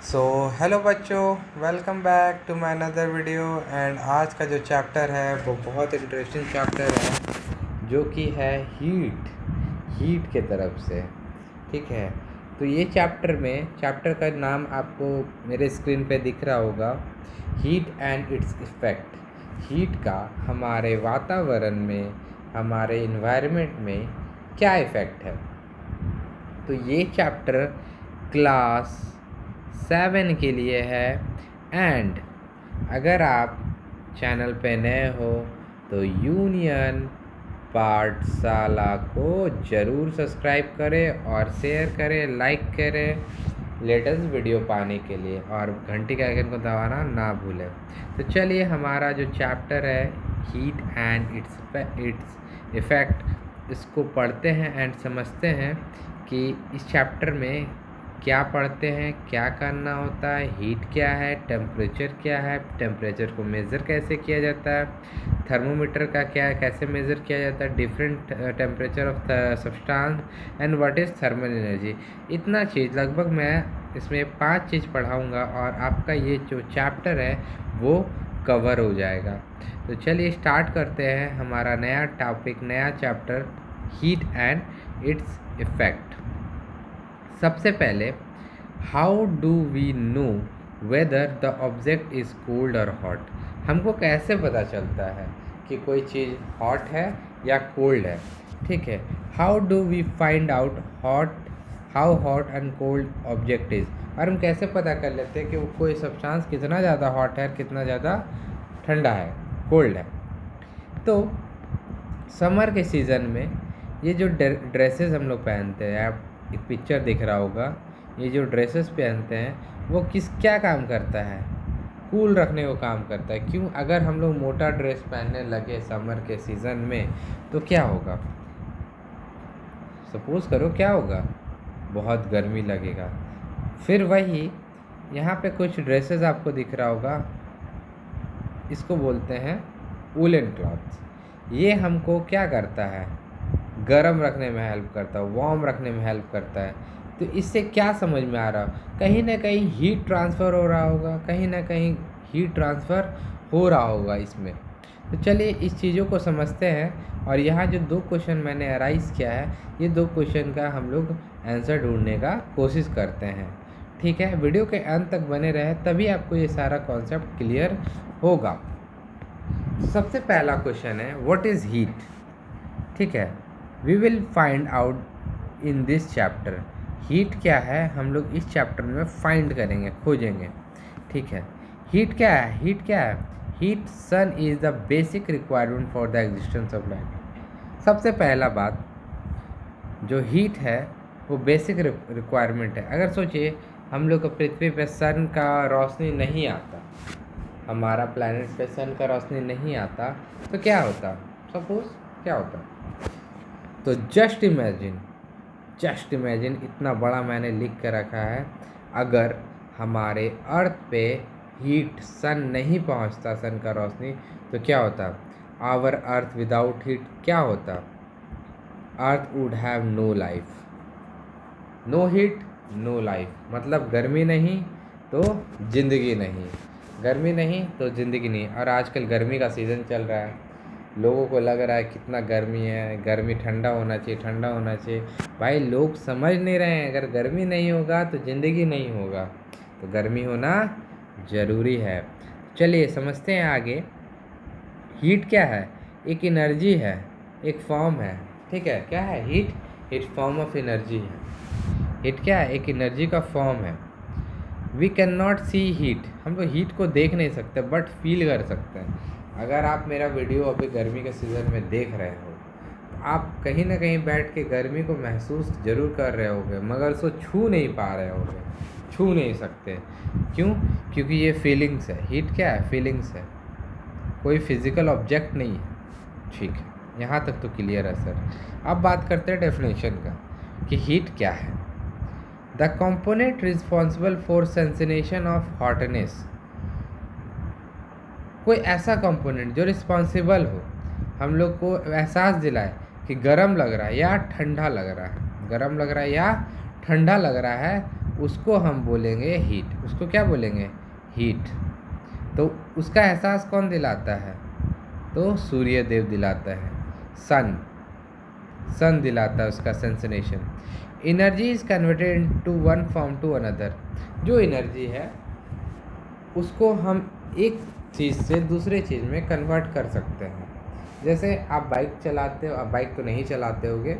सो hello बच्चों, welcome back to my another video. And आज का जो चैप्टर है वो बहुत इंटरेस्टिंग चैप्टर है जो कि है हीट के तरफ से। ठीक है, तो ये चैप्टर का नाम आपको मेरे स्क्रीन पे दिख रहा होगा, heat and its effect. Heat का हमारे वातावरण में, हमारे इन्वायरमेंट में क्या इफ़ेक्ट है। तो ये चैप्टर क्लास 7 के लिए है। एंड अगर आप चैनल पे नए हो तो यूनियन पाठशाला को ज़रूर सब्सक्राइब करें और शेयर करें, लाइक करें लेटेस्ट वीडियो पाने के लिए, और घंटी के आइकन को दबाना ना भूलें। तो चलिए, हमारा जो चैप्टर है हीट एंड इट्स इफ़ेक्ट, इसको पढ़ते हैं एंड समझते हैं कि इस चैप्टर में क्या पढ़ते हैं, क्या करना होता है, हीट क्या है, टेम्परेचर क्या है, टेम्परेचर को मेज़र कैसे किया जाता है, थर्मोमीटर का क्या है, कैसे मेज़र किया जाता है, different temperature of substance and what is thermal energy. इतना चीज़ लगभग मैं इसमें 5 चीज़ पढ़ाऊँगा और आपका ये जो चैप्टर है वो कवर हो जाएगा। तो चलिए स्टार्ट करते हैं हमारा नया टॉपिक, नया chapter, heat and its effect. सबसे पहले, how do we know whether the object is cold और हॉट। हमको कैसे पता चलता है कि कोई चीज़ हॉट है या कोल्ड है। ठीक है, how do we find out how hot and cold object is. और हम कैसे पता कर लेते हैं कि वो कोई सब्सटेंस कितना ज़्यादा हॉट है, कितना ज़्यादा ठंडा है, कोल्ड है। तो समर के सीज़न में ये जो ड्रेसेस हम लोग पहनते हैं, आप एक पिक्चर दिख रहा होगा, ये जो ड्रेसेस पहनते हैं वो क्या काम करता है, कूल रखने को काम करता है। क्यों? अगर हम लोग मोटा ड्रेस पहनने लगे समर के सीज़न में तो क्या होगा, सपोज़ करो क्या होगा, बहुत गर्मी लगेगा। फिर वही यहाँ पे कुछ ड्रेसेस आपको दिख रहा होगा, इसको बोलते हैं वूलन क्लॉथ्स। ये हमको क्या करता है, गर्म रखने में हेल्प करता है, वार्म रखने में हेल्प करता है। तो इससे क्या समझ में आ रहा, कहीं ना कहीं हीट ट्रांसफ़र हो रहा होगा, कहीं ना कहीं हीट ट्रांसफ़र हो रहा होगा इसमें। तो चलिए इस चीज़ों को समझते हैं। और यहाँ जो 2 क्वेश्चन मैंने अराइज़ किया है, ये 2 क्वेश्चन का हम लोग आंसर ढूंढने का कोशिश करते हैं। ठीक है, वीडियो के अंत तक बने रहे, तभी आपको ये सारा कॉन्सेप्ट क्लियर होगा। सबसे पहला क्वेश्चन है, व्हाट इज़ हीट। ठीक है, we will find out in this chapter. Heat क्या है हम लोग इस चैप्टर में फाइंड करेंगे, खोजेंगे। ठीक है, हीट क्या है, हीट क्या है, heat sun is the basic requirement for the existence of life. सबसे पहला बात, जो हीट है वो बेसिक रिक्वायरमेंट है। अगर सोचिए हम लोग पृथ्वी पे सन का रोशनी नहीं आता, हमारा प्लैनेट पे सन का रोशनी नहीं आता तो क्या होता, सपोज क्या होता। तो जस्ट इमेजिन इतना बड़ा मैंने लिख के रखा है, अगर हमारे अर्थ पे हीट सन नहीं पहुंचता, सन का रोशनी, तो क्या होता, आवर अर्थ विदाउट हीट क्या होता, earth would have no life. No heat no life, मतलब गर्मी नहीं तो ज़िंदगी नहीं, गर्मी नहीं तो ज़िंदगी नहीं। और आजकल गर्मी का सीज़न चल रहा है, लोगों को लग रहा है कितना गर्मी है, गर्मी ठंडा होना चाहिए, ठंडा होना चाहिए। भाई लोग समझ नहीं रहे हैं, अगर गर्मी नहीं होगा तो ज़िंदगी नहीं होगा, तो गर्मी होना ज़रूरी है। चलिए समझते हैं आगे। हीट क्या है, एक एनर्जी है, एक फॉर्म है। ठीक है, क्या है हीट फॉर्म ऑफ एनर्जी है। हीट क्या है, एक एनर्जी का फॉर्म है। We can not see heat, हम लोग हीट को देख नहीं सकते बट फील कर सकते हैं। अगर आप मेरा वीडियो अभी गर्मी के सीज़न में देख रहे हो तो आप कहीं ना कहीं बैठ के गर्मी को महसूस ज़रूर कर रहे होगे, मगर उसको छू नहीं पा रहे होगे, छू नहीं सकते। क्यों? क्योंकि ये फीलिंग्स है। हीट क्या है, फीलिंग्स है, कोई फिज़िकल ऑब्जेक्ट नहीं है। ठीक है, यहाँ तक तो क्लियर है सर। अब बात करते हैं डेफिनेशन का कि हीट क्या है। The component responsible for sensation of hotness, कोई ऐसा कंपोनेंट जो रिस्पॉन्सिबल हो, हम लोग को एहसास दिलाए कि गर्म लग रहा है या ठंडा लग रहा है, गर्म लग रहा है या ठंडा लग रहा है, उसको हम बोलेंगे हीट। उसको क्या बोलेंगे? हीट। तो उसका एहसास कौन दिलाता है? तो सूर्य देव दिलाता है, सन दिलाता है उसका sensation. Energy is converted into one form to another. जो एनर्जी है उसको हम एक चीज़ से दूसरे चीज़ में कन्वर्ट कर सकते हैं। जैसे आप बाइक चलाते हो, आप बाइक तो नहीं चलाते होगे,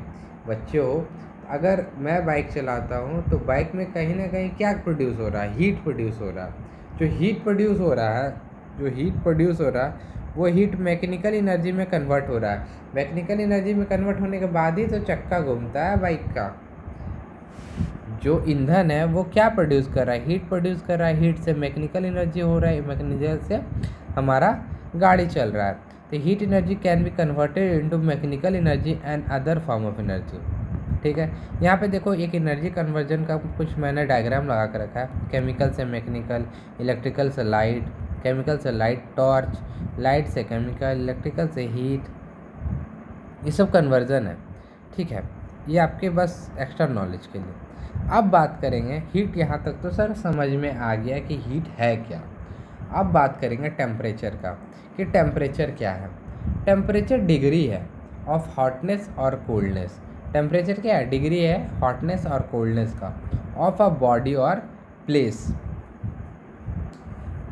बच्चे हो। अगर मैं बाइक चलाता हूँ तो बाइक में कहीं ना कहीं क्या प्रोड्यूस हो रहा है? हीट प्रोड्यूस हो रहा है। जो हीट प्रोड्यूस हो रहा है, वो हीट मैकेनिकल एनर्जी में कन्वर्ट हो रहा है। मैकेनिकल एनर्जी में कन्वर्ट होने के बाद ही तो चक्का घूमता है बाइक का। जो ईंधन है वो क्या प्रोड्यूस कर रहा है? हीट प्रोड्यूस कर रहा है। हीट से मैकेनिकल एनर्जी हो रहा है, मैकेनिकल से हमारा गाड़ी चल रहा है। तो heat energy can be converted into mechanical energy and other form of energy. ठीक है, यहाँ पे देखो एक एनर्जी कन्वर्जन का कुछ मैंने डायग्राम लगा कर रखा है। केमिकल से मैकेनिकल, इलेक्ट्रिकल से लाइट, केमिकल से लाइट टॉर्च, लाइट से केमिकल, इलेक्ट्रिकल से हीट, ये सब कन्वर्जन है। ठीक है, ये आपके बस एक्स्ट्रा नॉलेज के लिए। अब बात करेंगे हीट। यहाँ तक तो सर समझ में आ गया कि हीट है क्या। अब बात करेंगे टेम्परेचर का, कि टेम्परेचर क्या है। टेम्परेचर डिग्री है ऑफ हॉटनेस और कोल्डनेस। टेम्परेचर क्या है? डिग्री है हॉटनेस और कोल्डनेस का, ऑफ अ बॉडी और प्लेस।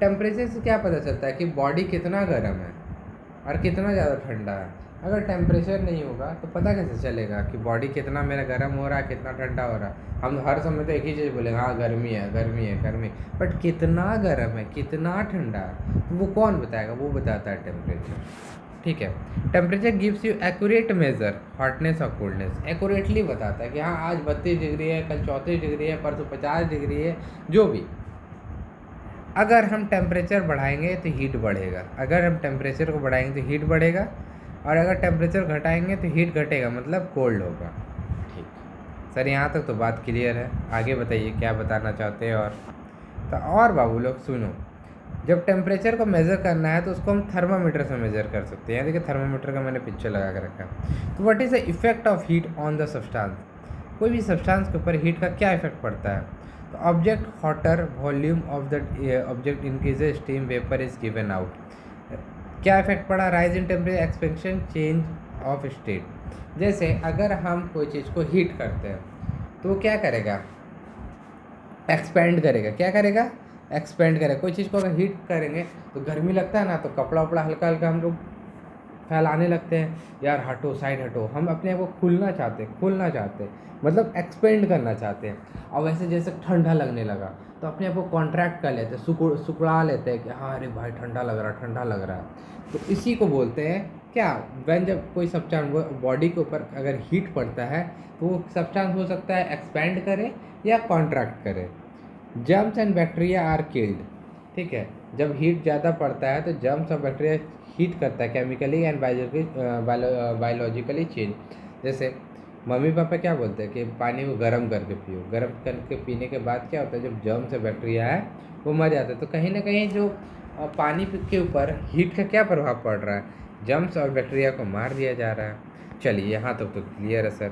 टेम्परेचर से क्या पता चलता है कि बॉडी कितना गर्म है और कितना ज़्यादा ठंडा है? अगर टेम्परेचर नहीं होगा तो पता कैसे चलेगा कि बॉडी कितना मेरा गर्म हो रहा है, कितना ठंडा हो रहा है? हम हर समय तो एक ही चीज़ बोलेंगे, हाँ गर्मी है, गर्मी है, गर्मी। बट कितना गर्म है, कितना ठंडा है, तो वो कौन बताएगा? वो बताता है टेम्परेचर। ठीक है, temperature gives you accurate measure hotness और कोल्डनेस। एक्यूरेटली बताता है कि हाँ आज 32 डिग्री है, कल 34 डिग्री है, परसों 50 डिग्री है, जो भी। अगर हम टेम्परेचर बढ़ाएंगे तो हीट बढ़ेगा, अगर हम टेम्परेचर को बढ़ाएंगे तो हीट बढ़ेगा, और अगर टेम्परेचर घटाएंगे तो हीट घटेगा, मतलब कोल्ड होगा। ठीक सर, यहाँ तक तो बात क्लियर है। आगे बताइए क्या बताना चाहते हैं। और बाबू लोग सुनो, जब टेम्परेचर को मेज़र करना है तो उसको हम थर्मामीटर से मेज़र कर सकते हैं। देखिए थर्मामीटर का मैंने पिक्चर लगा कर रखा है। तो what is the effect of heat on the substance? कोई भी सब्सटेंस के ऊपर हीट का क्या इफेक्ट पड़ता है? तो object hotter, volume of the object increases, steam vapour is given out. क्या इफेक्ट पड़ा? Rise in temperature, expansion, change of state. जैसे अगर हम कोई चीज़ को हीट करते हैं तो वो क्या करेगा? एक्सपेंड करेगा। क्या करेगा? एक्सपेंड करेगा। कोई चीज़ को अगर हीट करेंगे तो गर्मी लगता है ना, तो कपड़ा वपड़ा हल्का हल्का हम लोग फैलाने लगते हैं, यार हटो, साइड हटो। हम अपने आप को खोलना चाहते हैं, मतलब एक्सपेंड करना चाहते हैं। और वैसे जैसे ठंडा लगने लगा तो अपने आप को कॉन्ट्रैक्ट कर लेते हैं, सुकड़ा लेते हैं कि हाँ अरे भाई ठंडा लग रहा है। तो इसी को बोलते हैं क्या? जब कोई सब्सटेंस बॉडी के ऊपर अगर हीट पड़ता है तो वो सब्सटेंस हो सकता है एक्सपेंड करे या कॉन्ट्रैक्ट करे। Germs and bacteria are killed. ठीक है, जब हीट ज़्यादा पड़ता है तो जर्म्स और बैक्टीरिया हीट करता है, केमिकली एंड बायोलॉजिकली चेंज। जैसे मम्मी पापा क्या बोलते हैं कि पानी को गर्म करके पियो। गर्म करके पीने के बाद क्या होता है? जब जर्म्स और बैक्टीरिया है वो मर जाते हैं। तो कहीं ना कहीं जो पानी के ऊपर हीट का क्या प्रभाव पड़ रहा है? जर्म्स और बैक्टीरिया को मार दिया जा रहा है। चलिए यहाँ तक तो क्लियर है sir.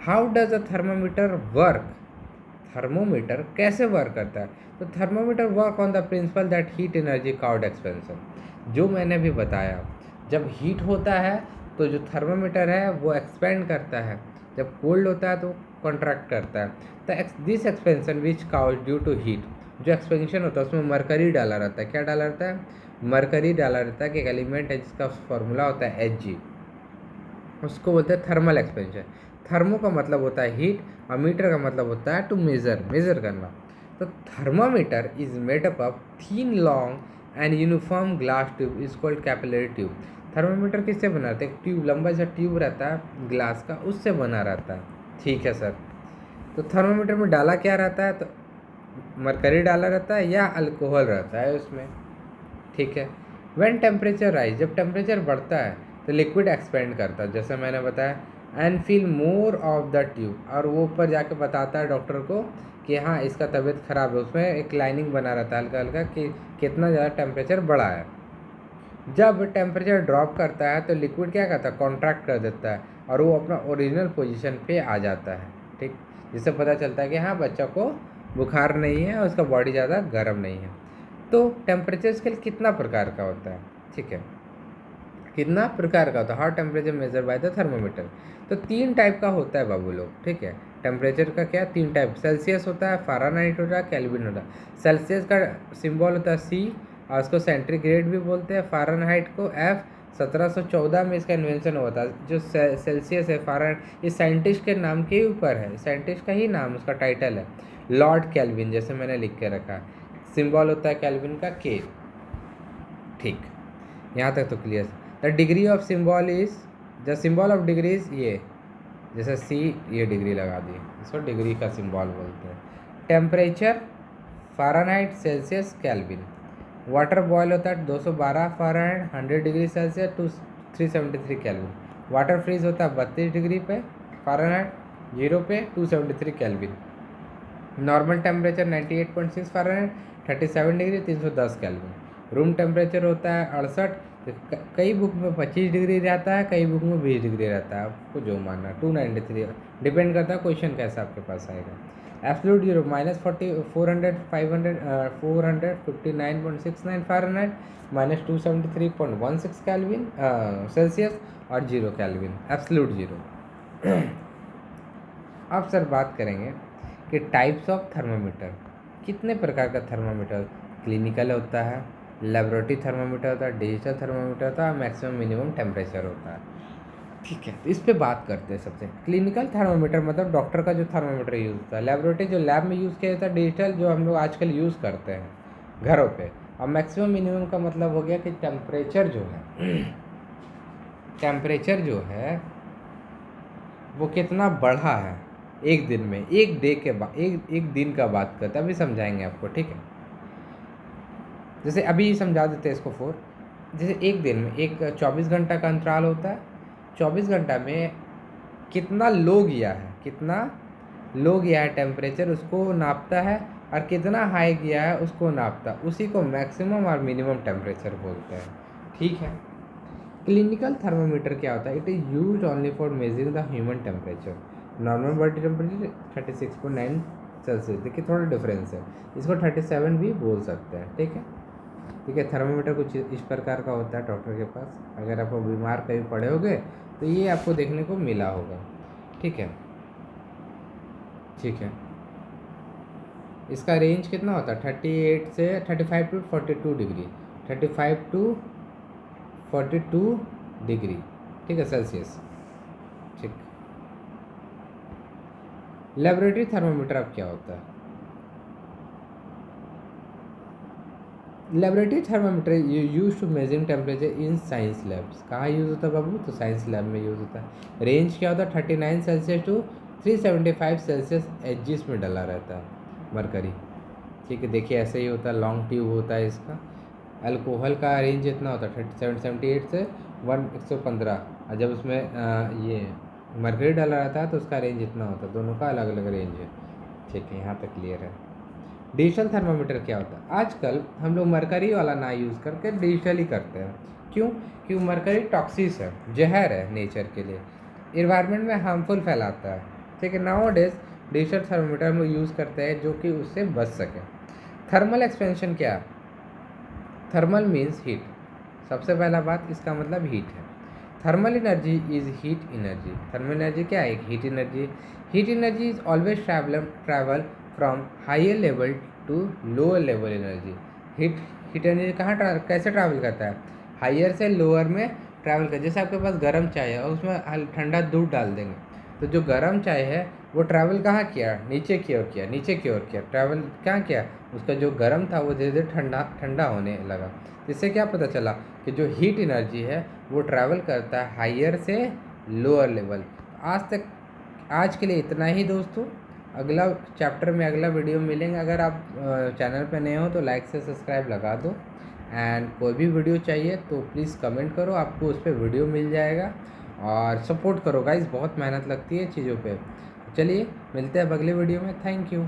How does a thermometer work? Thermometer कैसे वर्क करता है? तो thermometer work on the principal that heat energy cowed expansion. जो मैंने भी बताया, जब हीट होता है तो जो थर्मोमीटर है वो एक्सपेंड करता है, जब कोल्ड होता है तो कॉन्ट्रैक्ट करता है। तो this expansion which causes due to heat, जो एक्सपेंशन होता है उसमें मरकरी डाला रहता है। क्या डाला रहता है? मरकरी डाला रहता है कि एक एलिमेंट है जिसका फॉर्मूला होता है Hg, उसको बोलते हैं थर्मल एक्सपेंशन। थर्मो का मतलब होता है हीट और मीटर का मतलब होता है टू मेज़र करना। तो thermometer is made up of thin long and uniform glass tube is called capillary tube. Thermometer किससे बना रहता है? एक ट्यूब, लंबा सा ट्यूब रहता है ग्लास का, उससे बना रहता है। ठीक है सर। तो थर्मामीटर में डाला क्या रहता है? तो मरकरी डाला रहता है या अल्कोहल रहता है उसमें। ठीक है। व्हेन टेम्परेचर राइज, जब टेम्परेचर बढ़ता है तो लिक्विड एक्सपेंड करता है, जैसे मैंने बताया, and feel more of the tube. और वो ऊपर जाके बताता है डॉक्टर को कि हाँ इसका तबीयत ख़राब है। उसमें एक लाइनिंग बना रहता है हल्का हल्का कि कितना ज़्यादा टेम्परेचर बढ़ा है। जब टेम्परेचर ड्रॉप करता है तो लिक्विड क्या करता है? कॉन्ट्रैक्ट कर देता है और वो अपना ओरिजिनल पोजीशन पे आ जाता है। ठीक, जिससे पता चलता है कि हाँ बच्चा को बुखार नहीं है और उसका बॉडी ज़्यादा गर्म नहीं है। तो टेम्परेचर स्केल कितना प्रकार का होता है, ठीक है, कितना प्रकार का होता है, hot temperature measure by the thermometer. तो 3 टाइप का होता है बाबू लोग, ठीक है, टेम्परेचर का क्या 3 टाइप, सेल्सियस होता है, फ़ारेनहाइट होता है, केल्विन होता है। सेल्सियस का सिंबल होता है C और उसको सेंटीग्रेड भी बोलते हैं, फ़ारेनहाइट को F। 1714 में इसका इन्वेंशन हुआ था। जो सेल्सियस है, फ़ारेनहाइट, ये साइंटिस्ट के नाम के ऊपर है, साइंटिस्ट का ही नाम, उसका टाइटल है लॉर्ड केल्विन, जैसे मैंने लिख के रखा है। सिंबल होता है केल्विन का K, ठीक, यहाँ तक तो clear. The degree of symbol is, the symbol of degree is ये, जैसे C ये डिग्री लगा दी, इसको डिग्री का सिंबल बोलते हैं। Temperature Fahrenheit, Celsius, Kelvin. Water boil होता है 212 Fahrenheit, 100 degree Celsius to 373 Kelvin. Water freeze होता है 32 डिग्री पे फ़ारेनहाइट, 0 पे 273 Kelvin. Normal temperature 98.6 Fahrenheit, 37 degree 310 Kelvin. Room temperature होता है 68, कई बुक में 25 डिग्री रहता है, कई बुक में 20 डिग्री रहता है, आपको जो मानना। 293 डिपेंड करता है क्वेश्चन कैसा आपके पास आएगा। Absolute zero -459.69 Fahrenheit, -273.16 kelvin Celsius और 0 केल्विन, एब्सोल्यूट जीरो। अब सर बात करेंगे कि टाइप्स ऑफ थर्मामीटर, कितने प्रकार का थर्मामीटर, क्लिनिकल होता है, लेबोरेटरी थर्मामीटर होता है, डिजिटल थर्मामीटर होता है, मैक्सिमम मिनिमम टेम्परेचर होता है, ठीक है। तो इस पे बात करते हैं। सबसे क्लिनिकल थर्मामीटर मतलब डॉक्टर का जो थर्मामीटर यूज़ होता है, लेबोरेटरी जो लैब में यूज़ किया जाता है, डिजिटल जो हम लोग आजकल यूज़ करते हैं घरों पे। और मैक्सिमम मिनिमम का मतलब हो गया कि टेम्परेचर जो है टेम्परेचर जो है वो कितना बढ़ा है एक दिन में, एक डे के बाद, एक दिन का बात करते हैं, अभी समझाएंगे आपको, ठीक है। जैसे अभी समझा देते हैं इसको 4। जैसे एक दिन में एक 24 घंटा का अंतराल होता है, 24 घंटा में कितना लो गया है, कितना लो गया है टेम्परेचर, उसको नापता है, और कितना हाई गया है उसको नापता है, उसी को मैक्सिमम और मिनिमम टेम्परेचर बोलते हैं, ठीक है। क्लिनिकल थर्मामीटर क्या होता है, it is use only for measuring the human temperature. Normal body temperature 36.9 Celsius, देखिए थोड़ा डिफरेंस है, इसको 37 भी बोल सकते हैं, ठीक है। ठीक है, थर्मामीटर कुछ इस प्रकार का होता है डॉक्टर के पास, अगर आप बीमार कहीं पड़े होगे तो ये आपको देखने को मिला होगा, ठीक है, ठीक है। इसका रेंज कितना होता है, 38 से 35 टू 42 डिग्री, 35 टू 42 डिग्री, ठीक है, सेल्सियस, ठीक। लेबोरेटरी थर्मामीटर अब क्या होता है, laboratory thermometer use to measuring temperature in science labs. कहाँ यूज़ होता है बाबू, तो साइंस लैब में यूज़ होता है। रेंज क्या होता है, 39 सेल्सियस टू 375 सेल्सियस एजिस में डला रहता है मरकरी, ठीक है। देखिए ऐसे ही होता है, लॉन्ग ट्यूब होता है इसका। अल्कोहल का रेंज इतना होता है 78 से 115, और जब उसमें ये मरकरी डला रहता है तो उसका रेंज इतना होता है, दोनों का अलग अलग रेंज है, ठीक है, यहाँ तक क्लियर है। डिजिटल थर्मामीटर क्या होता है, आजकल हम लोग मरकरी वाला ना यूज़ करके डिजिटल ही करते हैं, क्यों, क्योंकि मरकरी टॉक्सिस है, जहर है नेचर के लिए, इन्वायरमेंट में हार्मफुल फैलाता है, ठीक है। नाउ डेज डिजिटल थर्मामीटर हम लोग यूज़ करते हैं जो कि उससे बच सके। थर्मल एक्सपेंशन क्या है, थर्मल मीन्स हीट, सबसे पहला बात इसका मतलब हीट है। Thermal energy is heat energy, thermal energy क्या है, heat energy. Heat energy is always travel from higher level to lower level energy. Heat energy कैसे ट्रैवल करता है, हायर से लोअर में ट्रैवल कर। जैसे आपके पास गर्म चाय है और उसमें ठंडा दूध डाल देंगे, तो जो गर्म चाय है वो ट्रैवल कहाँ किया, नीचे की ओर किया, नीचे की ओर किया, ट्रैवल क्या किया, उसका जो गर्म था वो धीरे धीरे ठंडा होने लगा। इससे क्या पता चला कि जो हीट एनर्जी है वो ट्रैवल करता है हायर से लोअर लेवल। आज के लिए इतना ही दोस्तों, अगला चैप्टर में अगला वीडियो मिलेंगे। अगर आप चैनल पे नए हो तो लाइक से सब्सक्राइब लगा दो, एंड कोई भी वीडियो चाहिए तो प्लीज़ कमेंट करो, आपको उस पर वीडियो मिल जाएगा। और सपोर्ट करो गाइस, बहुत मेहनत लगती है चीज़ों पे। चलिए मिलते हैं अब अगले वीडियो में, थैंक यू।